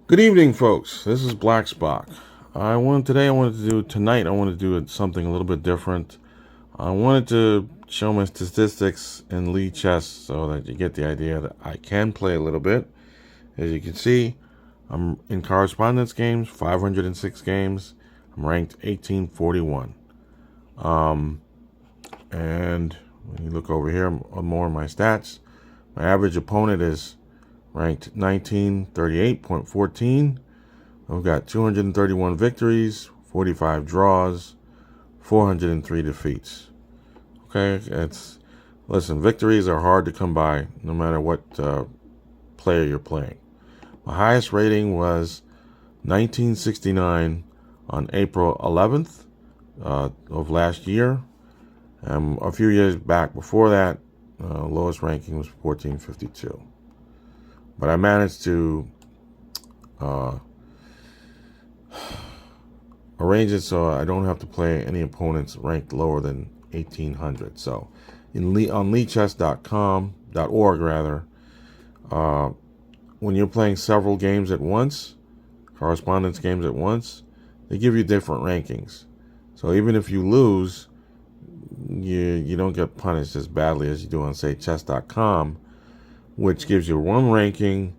Good evening, folks. This is BlackSpock. Tonight I wanted to do something a little bit different. I wanted to show my statistics in lead chess so that you get the idea that I can play a little bit. As you can see, I'm in correspondence games, 506 games. I'm ranked 1841. And when you look over here, more of my stats. My average opponent is ranked 1938.14. I've got 231 victories, 45 draws, 403 defeats. Okay, listen, victories are hard to come by no matter what player you're playing. My highest rating was 1969 on April 11th of last year. A few years back before that, lowest ranking was 1452. But I managed to arrange it so I don't have to play any opponents ranked lower than 1800. So on leadchess.org rather, when you're playing several games at once, correspondence games at once, they give you different rankings. So even if you lose, you don't get punished as badly as you do on, say, chess.com, which gives you one ranking.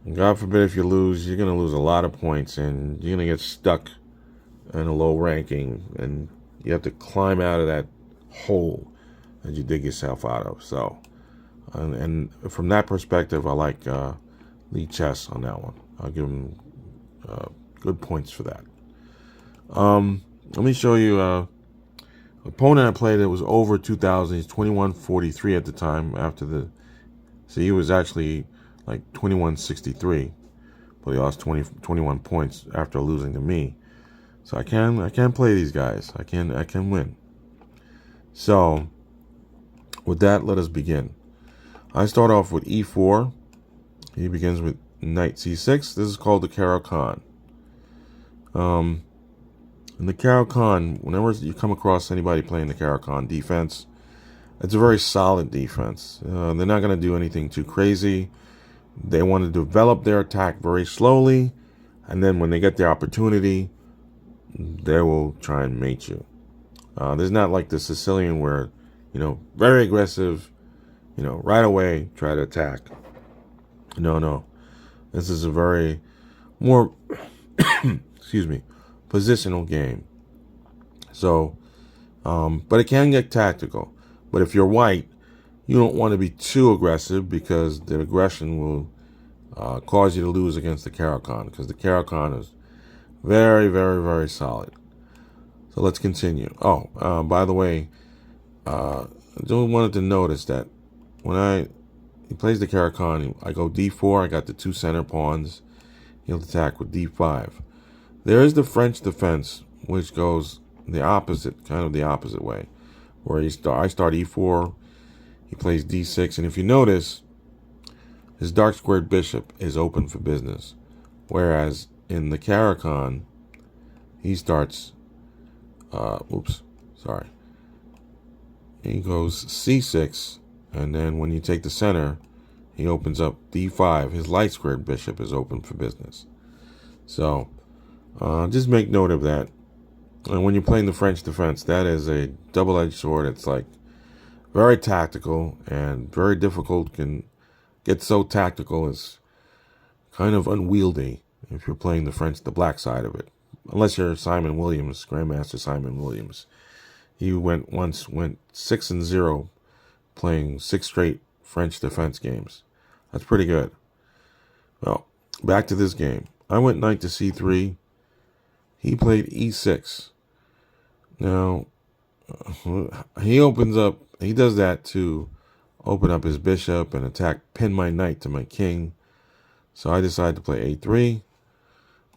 And God forbid if you lose, you're going to lose a lot of points and you're going to get stuck in a low ranking, and you have to climb out of that hole that you dig yourself out of. So, and from that perspective, I like lead chess on that one. I'll give them good points for that. Let me show you opponent I played that was over 2,000. He's 2143 at the time. So he was actually like 2163, but he lost 21 points after losing to me. So I can play these guys. I can win. So with that, let us begin. I start off with e4. He begins with knight c6. This is called the Caro-Kann. In the Caro-Kann, whenever you come across anybody playing the Caro-Kann defense, it's a very solid defense. They're not going to do anything too crazy. They want to develop their attack very slowly, and then when they get the opportunity, they will try and mate you. There's not like the Sicilian where, very aggressive, right away try to attack. No. This is a very more, excuse me, positional game. So, but it can get tactical. But if you're white, you don't want to be too aggressive because the aggression will cause you to lose against the Caro-Kann, because the Caro-Kann is very, very, very solid. So let's continue. By the way, I just wanted to notice that when he plays the Caro-Kann, I go d4. I got the two center pawns. He'll attack with d5. There is the French defense, which goes kind of the opposite way, where I start e4. He plays d6, and if you notice, his dark squared bishop is open for business, whereas in the Caro-Kann, he starts. He goes c6, and then when you take the center, he opens up d5. His light squared bishop is open for business. So just make note of that. And when you're playing the French defense, that is a double-edged sword. It's like very tactical and very difficult. Can get so tactical it's kind of unwieldy if you're playing the black side of it. Unless you're Simon Williams, Grandmaster Simon Williams. He once went 6-0 playing 6 straight French defense games. That's pretty good. Well, back to this game. I went knight to c3. He played e6. Now, he does that to open up his bishop and pin my knight to my king. So I decided to play a3.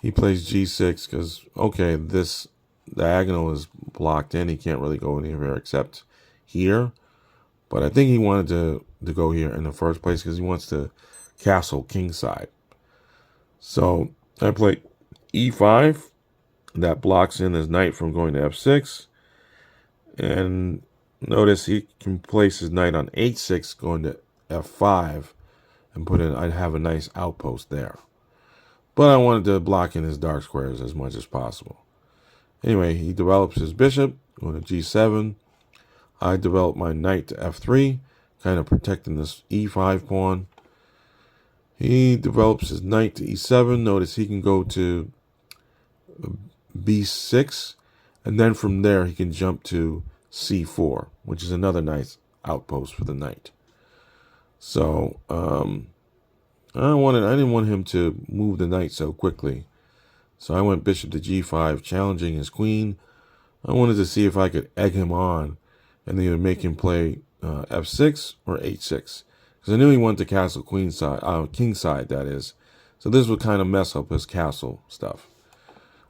He plays g6 because, okay, this diagonal is blocked in. He can't really go anywhere except here. But I think he wanted to go here in the first place because he wants to castle kingside. So I play e5. That blocks in his knight from going to f6. And notice he can place his knight on h6 going to f5 and I'd have a nice outpost there. but I wanted to block in his dark squares as much as possible. Anyway, he develops his bishop, going to g7. I develop my knight to f3, kind of protecting this e5 pawn. He develops his knight to e7. Notice he can go to b6, and then from there he can jump to c4, which is another nice outpost for the knight. So I didn't want him to move the knight so quickly. So I went bishop to g5, challenging his queen. I wanted to see if I could egg him on and either make him play f6 or h6. Because I knew he wanted to castle king side, that is. So this would kind of mess up his castle stuff.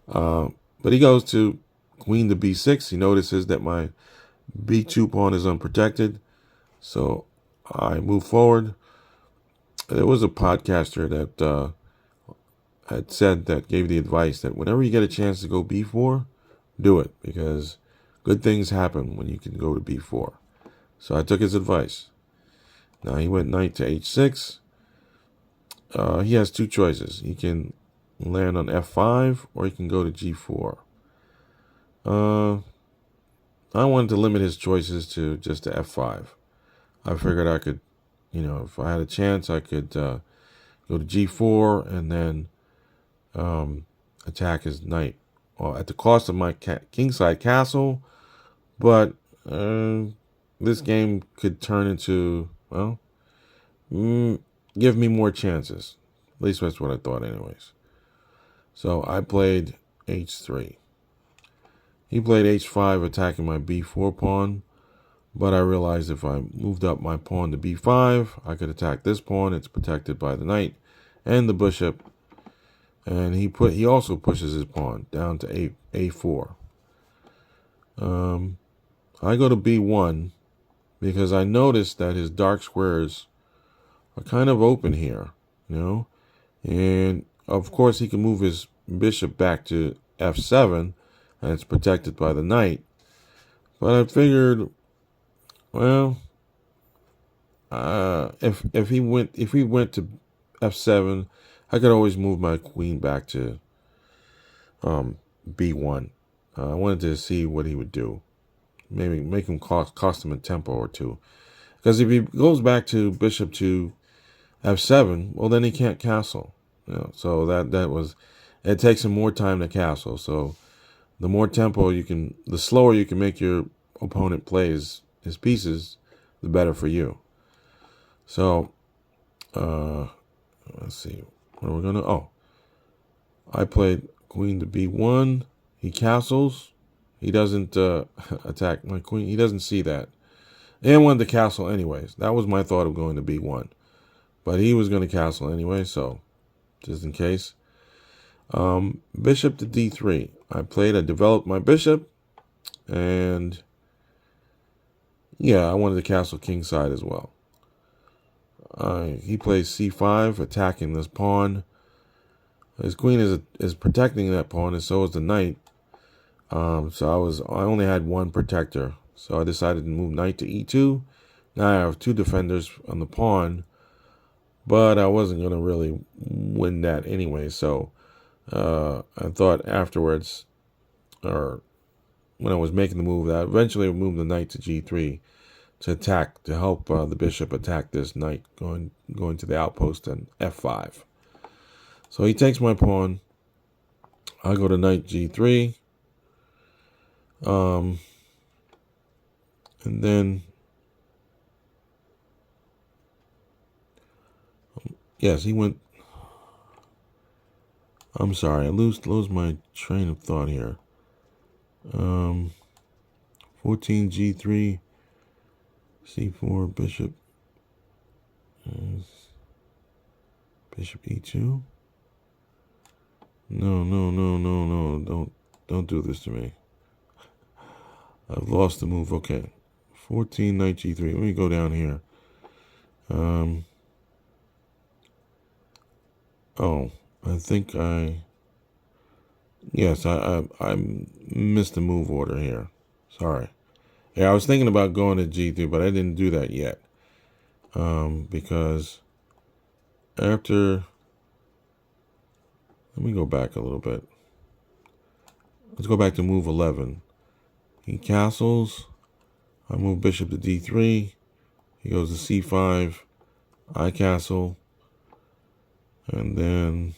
But he goes to queen to b6. He notices that my b2 pawn is unprotected. So I move forward. There was a podcaster that had said that gave the advice that whenever you get a chance to go b4, do it, because good things happen when you can go to b4. So I took his advice. Now he went knight to h6. He has two choices. He can land on f5 or he can go to g4. I wanted to limit his choices to just to f5. I figured I could, if I had a chance, I could go to g4 and then attack his knight, at the cost of my kingside castle. But this game could turn into, give me more chances. At least that's what I thought anyways. So I played h3. He played h5, attacking my b4 pawn. But I realized if I moved up my pawn to b5, I could attack this pawn. It's protected by the knight and the bishop. And he also pushes his pawn down to a4. I go to b1 because I noticed that his dark squares are kind of open here, And of course he can move his bishop back to f7, and it's protected by the knight. But I figured, if he went to f7, I could always move my queen back to b1. I wanted to see what he would do. Maybe make him cost him a tempo or two. Because if he goes back to bishop to f7, well, then he can't castle. So that was, it takes him more time to castle. So the more tempo the slower you can make your opponent play his pieces, the better for you. So let's see. What are we gonna? I played queen to b1. He castles. He doesn't attack my queen. He doesn't see that. And wanted to castle anyways. That was my thought of going to b1. But he was going to castle anyway, so just in case. Bishop to d3. I developed my bishop. And yeah, I wanted to castle kingside as well. He plays c5, attacking this pawn. His queen is protecting that pawn, and so is the knight. So I only had one protector, so I decided to move knight to e2. Now I have two defenders on the pawn, but I wasn't going to really win that anyway. So I thought afterwards, or when I was making the move, that I eventually would move the knight to g3 to help the bishop attack this knight going to the outpost and f5. So he takes my pawn. I go to knight g3. And then, yes, he went. I'm sorry, I lose my train of thought here. 14 g3, c4, bishop, bishop e2. No, don't do this to me. I've lost the move. Okay. 14, knight g3. Let me go down here. I think I missed the move order here. Sorry. Yeah, I was thinking about going to g3, but I didn't do that yet. Because after Let me go back a little bit. Let's go back to move 11. He castles. I move bishop to d3. He goes to c5. I castle. And then,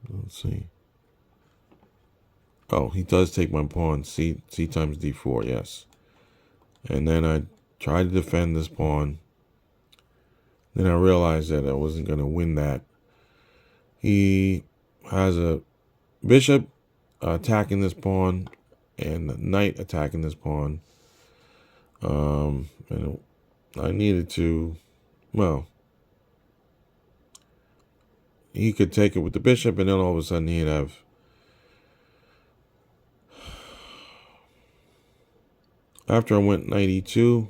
let's see. Oh, he does take my pawn. C times d4, yes. And then I try to defend this pawn. Then I realized that I wasn't going to win that. He has a bishop attacking this pawn and a knight attacking this pawn. And I needed to, well, he could take it with the bishop, and then all of a sudden he'd have after I went knight e2,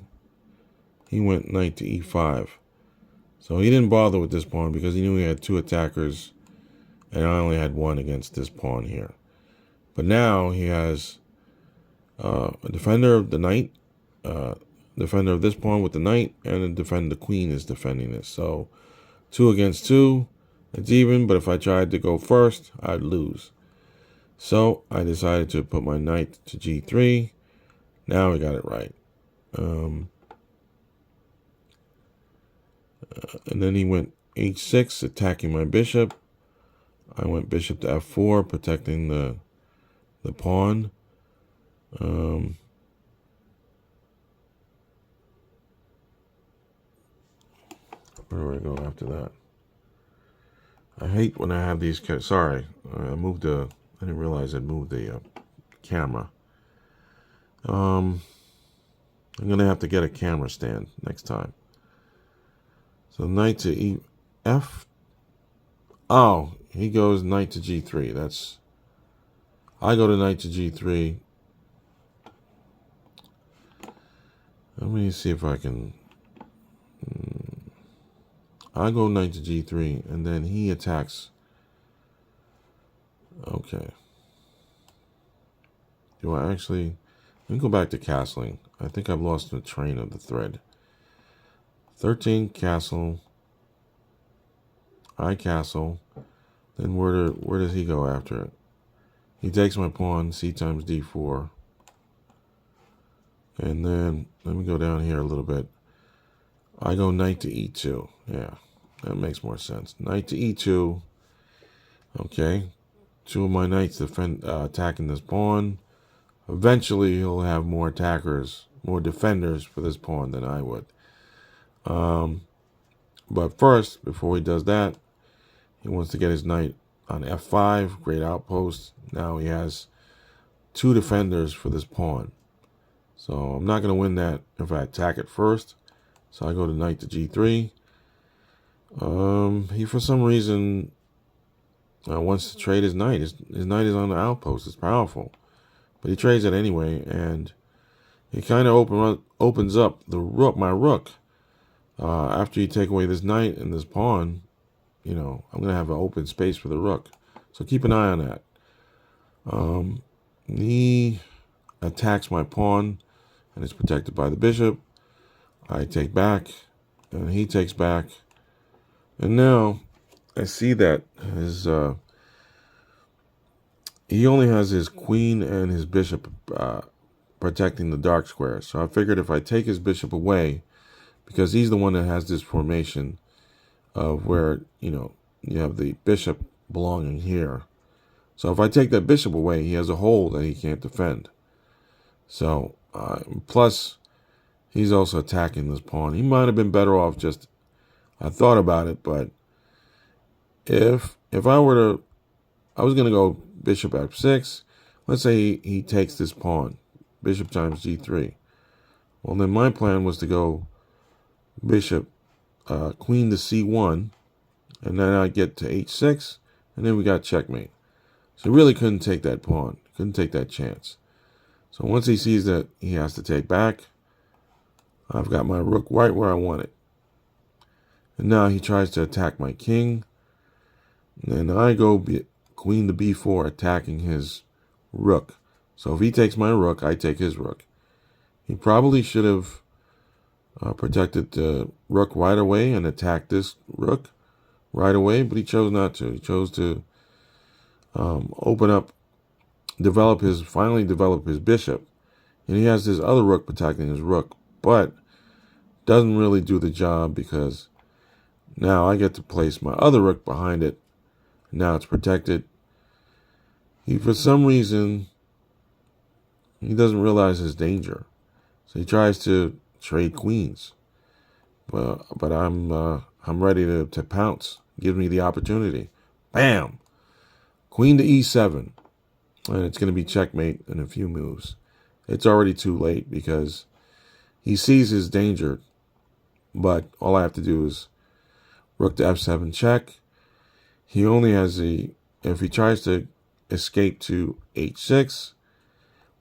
he went knight to e5. So he didn't bother with this pawn because he knew he had two attackers, and I only had one against this pawn here. But now he has a defender of the knight, defender of this pawn with the knight, and the queen is defending this. So 2 against 2, it's even, but if I tried to go first, I'd lose. So I decided to put my knight to g3. Now we got it right. And then he went h6, attacking my bishop. I went bishop to f4, protecting the pawn. Where do I go after that? I hate when I have these. Sorry, I didn't realize I'd moved the camera. I'm gonna have to get a camera stand next time. So knight to ef. Oh, he goes knight to g3. I go to knight to g3. Let me see if I can. I go knight to g3, and then he attacks. Okay. Do I actually? Let me go back to castling. I think I've lost the train of the thread. 13 castle. I castle. Then where does he go after it? He takes my pawn, c times d4. And then, let me go down here a little bit. I go knight to e2. Yeah, that makes more sense. Knight to e2. Okay. 2 of my knights attacking this pawn. Eventually, he'll have more attackers, more defenders for this pawn than I would. But first, before he does that, he wants to get his knight on f5, great outpost. Now he has 2 defenders for this pawn. So I'm not going to win that if I attack it first. So I go to knight to g3. He, for some reason, wants to trade his knight. His knight is on the outpost. It's powerful. But he trades it anyway, and he kind of opens up my rook. After you take away this knight and this pawn, I'm going to have an open space for the rook. So keep an eye on that. He attacks my pawn, and it's protected by the bishop. I take back, and he takes back. And now I see that he only has his queen and his bishop protecting the dark square. So I figured if I take his bishop away, because he's the one that has this formation of where, you have the bishop belonging here. So if I take that bishop away, he has a hole that he can't defend. So, plus, he's also attacking this pawn. He might have been better off just, I thought about it, but if I was going to go bishop f6, let's say he takes this pawn, bishop times g3. Well, then my plan was to go bishop, queen to c1, and then I get to h6, and then we got checkmate. So he really couldn't take that pawn, couldn't take that chance. So once he sees that he has to take back, I've got my rook right where I want it. And now he tries to attack my king. And then I go queen to b4, attacking his rook. So if he takes my rook, I take his rook. He probably should have protected the rook right away and attacked this rook right away, but he chose not to. He chose to finally develop his bishop. And he has this other rook protecting his rook, but doesn't really do the job because now I get to place my other rook behind it. Now it's protected. For some reason, he doesn't realize his danger. So he tries to trade queens. But I'm ready to pounce. Give me the opportunity. Bam! Queen to e7. And it's going to be checkmate in a few moves. It's already too late because he sees his danger. But all I have to do is rook to f7 check. He only has if he tries to escape to h6,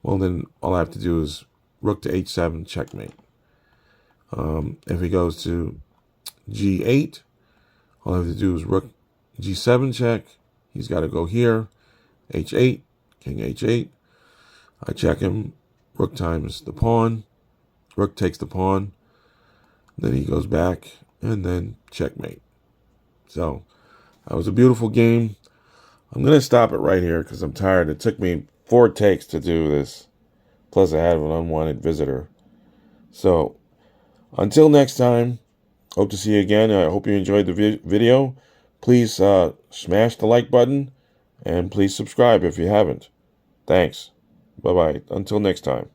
well then all I have to do is rook to h7 checkmate. If he goes to g8, all I have to do is rook g7 check. He's got to go here, h8, king h8. I check him, rook times the pawn, rook takes the pawn, then he goes back, and then checkmate. So that was a beautiful game. I'm going to stop it right here because I'm tired. It took me 4 takes to do this. Plus I had an unwanted visitor. So until next time, hope to see you again. I hope you enjoyed the video. Please smash the like button and please subscribe if you haven't. Thanks. Bye-bye. Until next time.